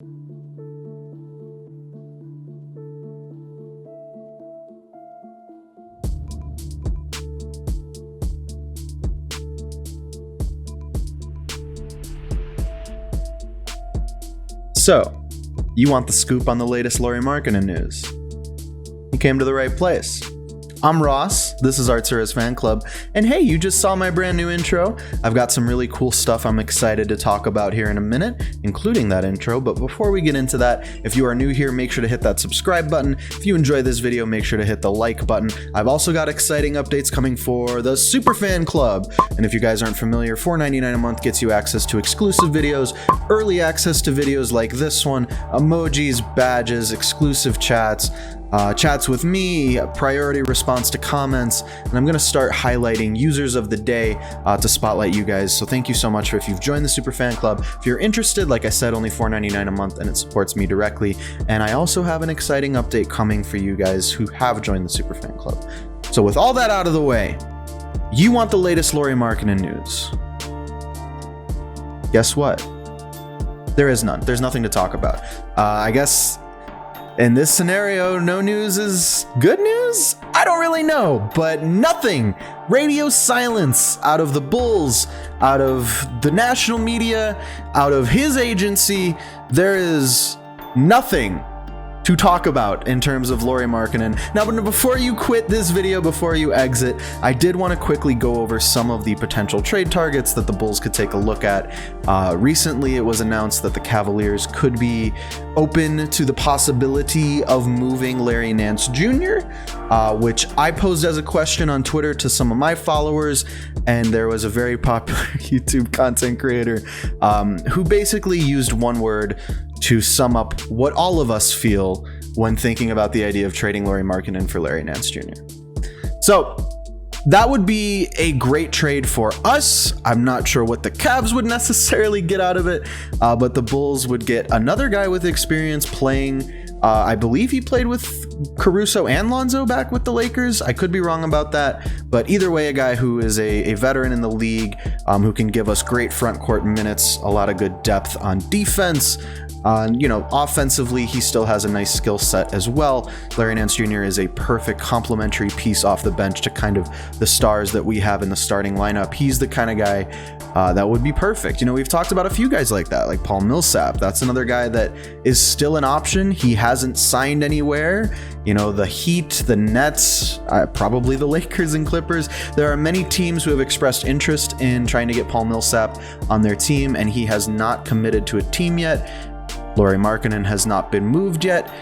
So, you want the scoop on the latest Lauri Markkanen news? You came to the right place. I'm Ross, this is Artura's Fan Club, and hey, you just saw my brand new intro. I've got some really cool stuff I'm excited to talk about here in a minute, including that intro, but before we get into that, if you are new here, make sure to hit that subscribe button. If you enjoy this video, make sure to hit the like button. I've also got exciting updates coming for the Super Fan Club, and if you guys aren't familiar, $4.99 a month gets you access to exclusive videos, early access to videos like this one, emojis, badges, exclusive chats, chats with me, priority response to comments, and I'm going to start highlighting users of the day to spotlight you guys. So thank you so much if you've joined the Super Fan Club. If you're interested, like I said, only $4.99 a month and it supports me directly. And I also have an exciting update coming for you guys who have joined the Super Fan Club. So with all that out of the way, you want the latest Lauri Markkanen news. Guess what? There is none. There's nothing to talk about. I guess in this scenario, no news is good news? I don't really know, but nothing. Radio silence out of the Bulls, out of the national media, out of his agency. There is nothing to talk about in terms of Lauri Markkanen. Now, but before you quit this video, before you exit, I did want to quickly go over some of the potential trade targets that the Bulls could take a look at. Recently, it was announced that the Cavaliers could be open to the possibility of moving Larry Nance Jr., which I posed as a question on Twitter to some of my followers, and there was a very popular YouTube content creator who basically used one word to sum up what all of us feel when thinking about the idea of trading Lauri Markkanen for Larry Nance Jr. So that would be a great trade for us. I'm not sure what the Cavs would necessarily get out of it, but the Bulls would get another guy with experience playing. I believe he played with Caruso and Lonzo back with the Lakers. I could be wrong about that, but either way, a guy who is a veteran in the league, who can give us great front court minutes, a lot of good depth on defense. Offensively, he still has a nice skill set as well. Larry Nance Jr. is a perfect complementary piece off the bench to kind of the stars that we have in the starting lineup. He's the kind of guy that would be perfect. We've talked about a few guys like that, like Paul Millsap. That's another guy that is still an option. He hasn't signed anywhere. The Heat, the Nets, probably the Lakers and Clippers. There are many teams who have expressed interest in trying to get Paul Millsap on their team, and he has not committed to a team yet. Lauri Markkanen has not been moved yet.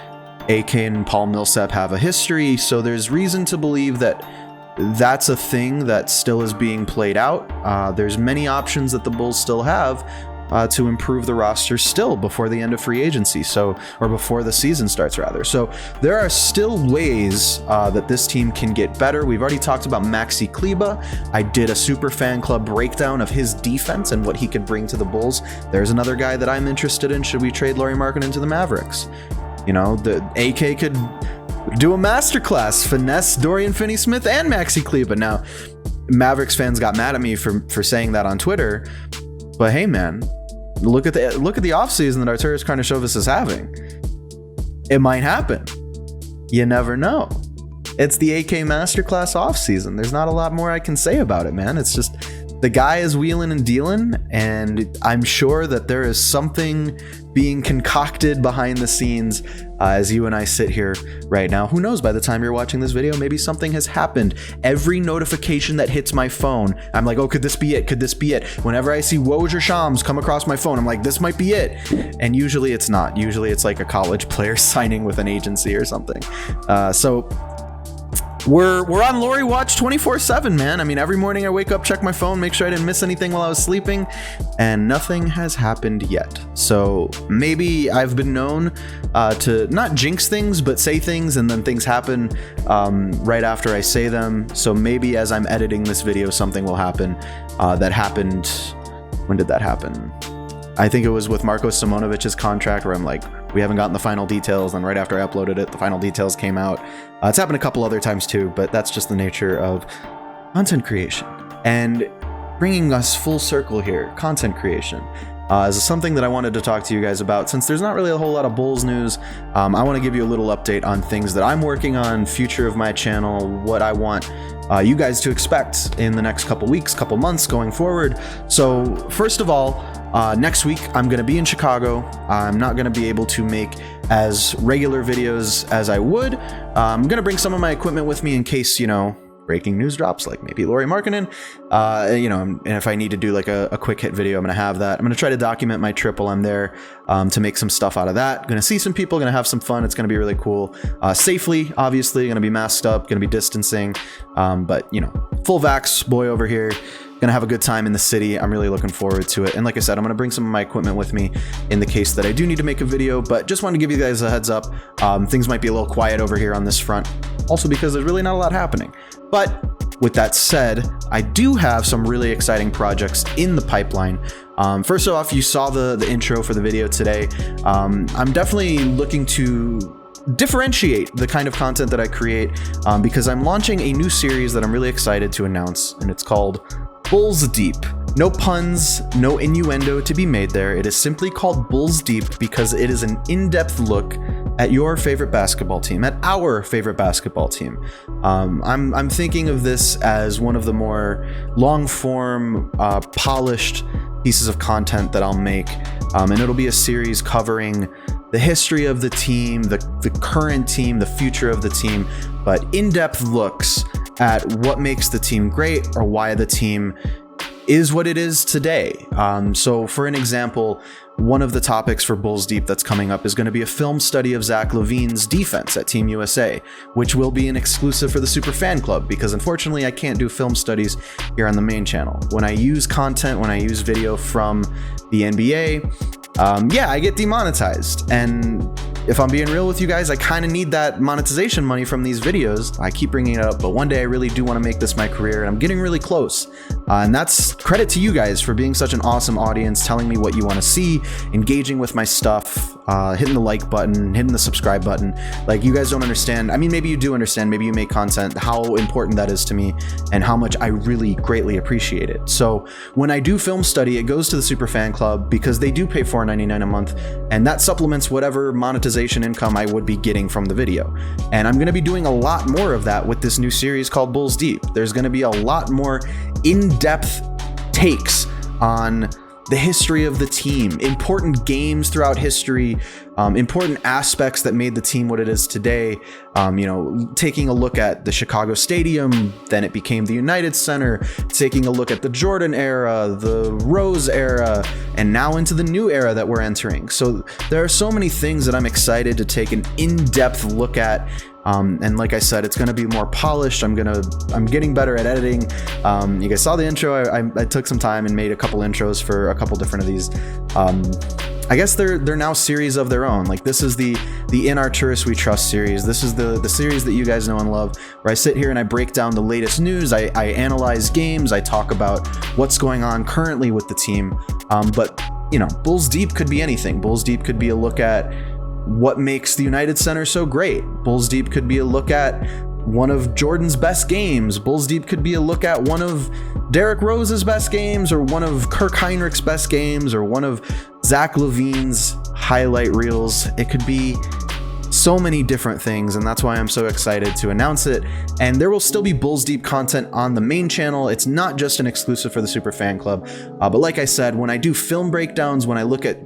AK and Paul Millsap have a history, so there's reason to believe that that's a thing that still is being played out. There's many options that the Bulls still have to improve the roster still before the end of free agency, or before the season starts rather. So there are still ways that this team can get better. We've already talked about Maxi Kleber. I did a Super Fan Club breakdown of his defense and what he could bring to the Bulls. There's another guy that I'm interested in. Should we trade Lauri Markkanen to the Mavericks? The AK could do a masterclass, finesse Dorian Finney-Smith and Maxi Kleber. Now, Mavericks fans got mad at me for saying that on Twitter, but hey, man, look at the offseason that Arturas Karnisovas is having. It might happen. You never know. It's the AK Masterclass offseason. There's not a lot more I can say about it, man. It's just the guy is wheeling and dealing, and I'm sure that there is something being concocted behind the scenes as you and I sit here right now. Who knows, by the time you're watching this video, maybe something has happened. Every notification that hits my phone, I'm like, oh, could this be it? Could this be it? Whenever I see Woj or Shams come across my phone, I'm like, this might be it. And usually it's not. Usually it's like a college player signing with an agency or something. So we're on Lauri Watch 24/7, man. I mean, every morning I wake up, check my phone, make sure I didn't miss anything while I was sleeping, and nothing has happened yet. So maybe I've been known to not jinx things, but say things and then things happen right after I say them. So maybe as I'm editing this video, something will happen. That happened. When did that happen? I think it was with Marko Simonovic's contract, where I'm like, we haven't gotten the final details, and right after I uploaded it, the final details came out. It's happened a couple other times too, but that's just the nature of content creation. And bringing us full circle here, content creation. is something that I wanted to talk to you guys about. Since there's not really a whole lot of Bulls news, I want to give you a little update on things that I'm working on, future of my channel, what I want you guys to expect in the next couple weeks, couple months going forward. So first of all, next week I'm going to be in Chicago. I'm not going to be able to make as regular videos as I would. I'm going to bring some of my equipment with me in case, breaking news drops, like maybe Lauri Markkanen, and if I need to do like a quick hit video, I'm going to have that. I'm going to try to document my trip while I'm there to make some stuff out of that. Going to see some people, going to have some fun. It's going to be really cool. Safely, obviously, going to be masked up, going to be distancing, but full vax boy over here. Gonna have a good time in the city. I'm really looking forward to it. And like I said, I'm gonna bring some of my equipment with me in the case that I do need to make a video, but just wanted to give you guys a heads up. Things might be a little quiet over here on this front, also because there's really not a lot happening. But with that said, I do have some really exciting projects in the pipeline. First off, you saw the intro for the video today. I'm definitely looking to differentiate the kind of content that I create because I'm launching a new series that I'm really excited to announce, and it's called Bulls Deep. No puns, no innuendo to be made there. It is simply called Bulls Deep because it is an in-depth look at your favorite basketball team, at our favorite basketball team. I'm thinking of this as one of the more long-form, polished pieces of content that I'll make, and it'll be a series covering the history of the team, the current team, the future of the team, but in-depth looks at what makes the team great or why the team is what it is today. So for an example, one of the topics for Bulls Deep that's coming up is going to be a film study of Zach LaVine's defense at Team USA, which will be an exclusive for the Super Fan Club, because unfortunately I can't do film studies here on the main channel. When I use content, when I use video from the NBA, yeah, I get demonetized. And if I'm being real with you guys, I kind of need that monetization money from these videos. I keep bringing it up, but one day I really do want to make this my career, and I'm getting really close. And that's credit to you guys for being such an awesome audience, telling me what you want to see, engaging with my stuff, hitting the like button, hitting the subscribe button. Like, you guys don't understand. I mean, maybe you do understand, maybe you make content, how important that is to me and how much I really greatly appreciate it. So when I do film study, it goes to the Super Fan Club because they do pay $4.99 a month, and that supplements whatever monetization income I would be getting from the video. And I'm going to be doing a lot more of that with this new series called Bulls Deep. There's going to be a lot more in-depth takes on the history of the team, important games throughout history, important aspects that made the team what it is today. Taking a look at the Chicago Stadium, then it became the United Center, taking a look at the Jordan era, the Rose era, and now into the new era that we're entering. So there are so many things that I'm excited to take an in-depth look at. And like I said, it's going to be more polished. I'm getting better at editing. You guys saw the intro. I took some time and made a couple intros for a couple different of these. I guess they're now series of their own. Like, this is the In Our Tourists We Trust series. This is the series that you guys know and love, where I sit here and I break down the latest news. I analyze games. I talk about what's going on currently with the team. But Bulls Deep could be anything. Bulls Deep could be a look at what makes the United Center so great. Bulls Deep could be a look at one of Jordan's best games. Bulls Deep could be a look at one of Derrick Rose's best games, or one of Kirk Heinrich's best games, or one of Zach LaVine's highlight reels. It could be so many different things, and that's why I'm so excited to announce it. And there will still be Bulls Deep content on the main channel. It's not just an exclusive for the Super Fan Club, but like I said, when I do film breakdowns, when I look at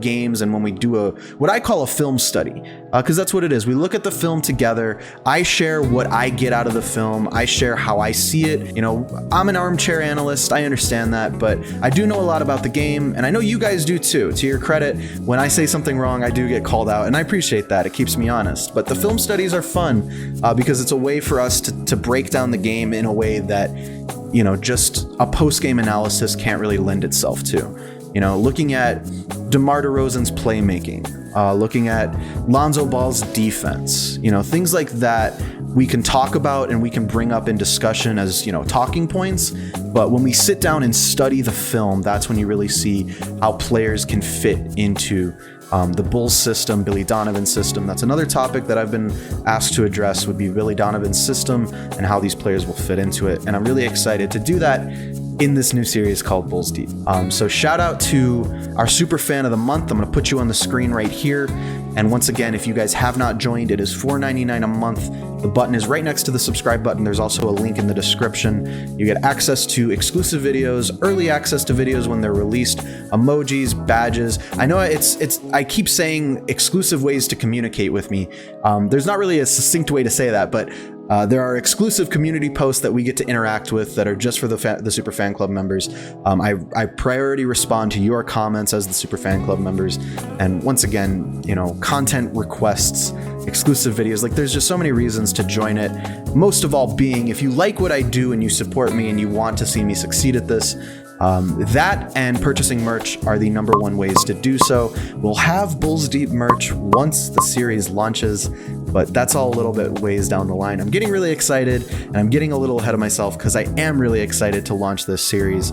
games, and when we do what I call a film study, because that's what it is. We look at the film together. I share what I get out of the film. I share how I see it. I'm an armchair analyst. I understand that, but I do know a lot about the game, and I know you guys do too. To your credit, when I say something wrong, I do get called out, and I appreciate that. It keeps me honest. But the film studies are fun because it's a way for us to break down the game in a way that just a post-game analysis can't really lend itself to. Looking at DeMar DeRozan's playmaking, looking at Lonzo Ball's defense, things like that we can talk about and we can bring up in discussion as, talking points. But when we sit down and study the film, that's when you really see how players can fit into the Bulls system, Billy Donovan's system. That's another topic that I've been asked to address, would be Billy Donovan's system and how these players will fit into it. And I'm really excited to do that in this new series called Bulls Deep. So shout out to our super fan of the month. I'm going to put you on the screen right here. And once again, if you guys have not joined, it is $4.99 a month. The button is right next to the subscribe button. There's also a link in the description. You get access to exclusive videos, early access to videos when they're released, emojis, badges. I know I keep saying exclusive ways to communicate with me. There's not really a succinct way to say that, but there are exclusive community posts that we get to interact with that are just for the Super Fan Club members. I priority respond to your comments as the Super Fan Club members. And once again, you know, content requests, exclusive videos, like there's just so many reasons to join it. Most of all being, if you like what I do and you support me and you want to see me succeed at this, that and purchasing merch are the number one ways to do so. We'll have Bulls Deep merch once the series launches, but that's all a little bit ways down the line. I'm getting really excited, and I'm getting a little ahead of myself because I am really excited to launch this series.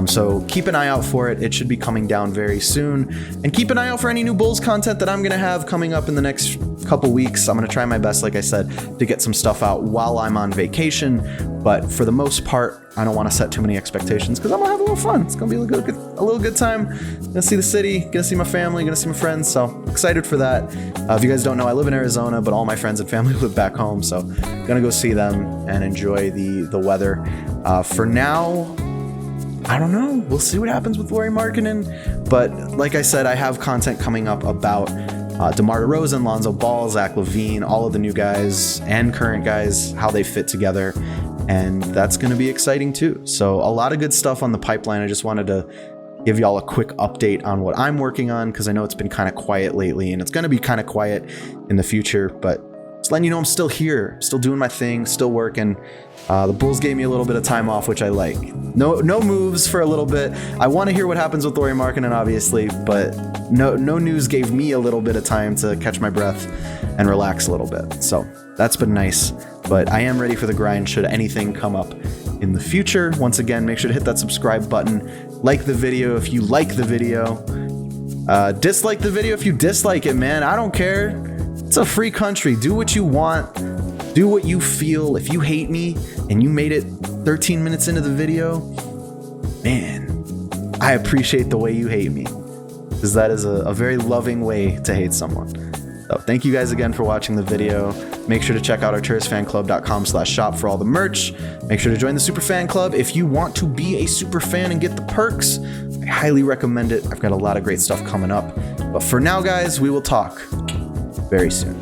So keep an eye out for it. It should be coming down very soon. And keep an eye out for any new Bulls content that I'm going to have coming up in the next couple weeks. I'm going to try my best, like I said, to get some stuff out while I'm on vacation. But for the most part, I don't want to set too many expectations because I'm going to have a little fun. It's going to be a little good time. Gonna see the city, gonna see my family, gonna see my friends. So excited for that. If you guys don't know, I live in Arizona, but all my friends and family live back home. So gonna go see them and enjoy the weather. For now, I don't know. We'll see what happens with Lauri Markkanen. But like I said, I have content coming up about DeMar DeRozan, Lonzo Ball, Zach LaVine, all of the new guys and current guys, how they fit together. And that's going to be exciting too. So a lot of good stuff on the pipeline. I just wanted to give y'all a quick update on what I'm working on because I know it's been kind of quiet lately and it's going to be kind of quiet in the future. But just letting you know I'm still here, still doing my thing, still working. The Bulls gave me a little bit of time off, which I like. No moves for a little bit. I want to hear what happens with Lauri Markkanen, obviously, but no news gave me a little bit of time to catch my breath and relax a little bit. So that's been nice. But I am ready for the grind should anything come up in the future. Once again, make sure to hit that subscribe button. Like the video if you like the video. Dislike the video if you dislike it, man. I don't care. It's a free country. Do what you want. Do what you feel. If you hate me and you made it 13 minutes into the video, man, I appreciate the way you hate me. Because that is a very loving way to hate someone. So thank you guys again for watching the video. Make sure to check out arturisfanclub.com/shop for all the merch. Make sure to join the Super Fan Club if you want to be a super fan and get the perks. I highly recommend it. I've got a lot of great stuff coming up. But for now, guys, we will talk very soon.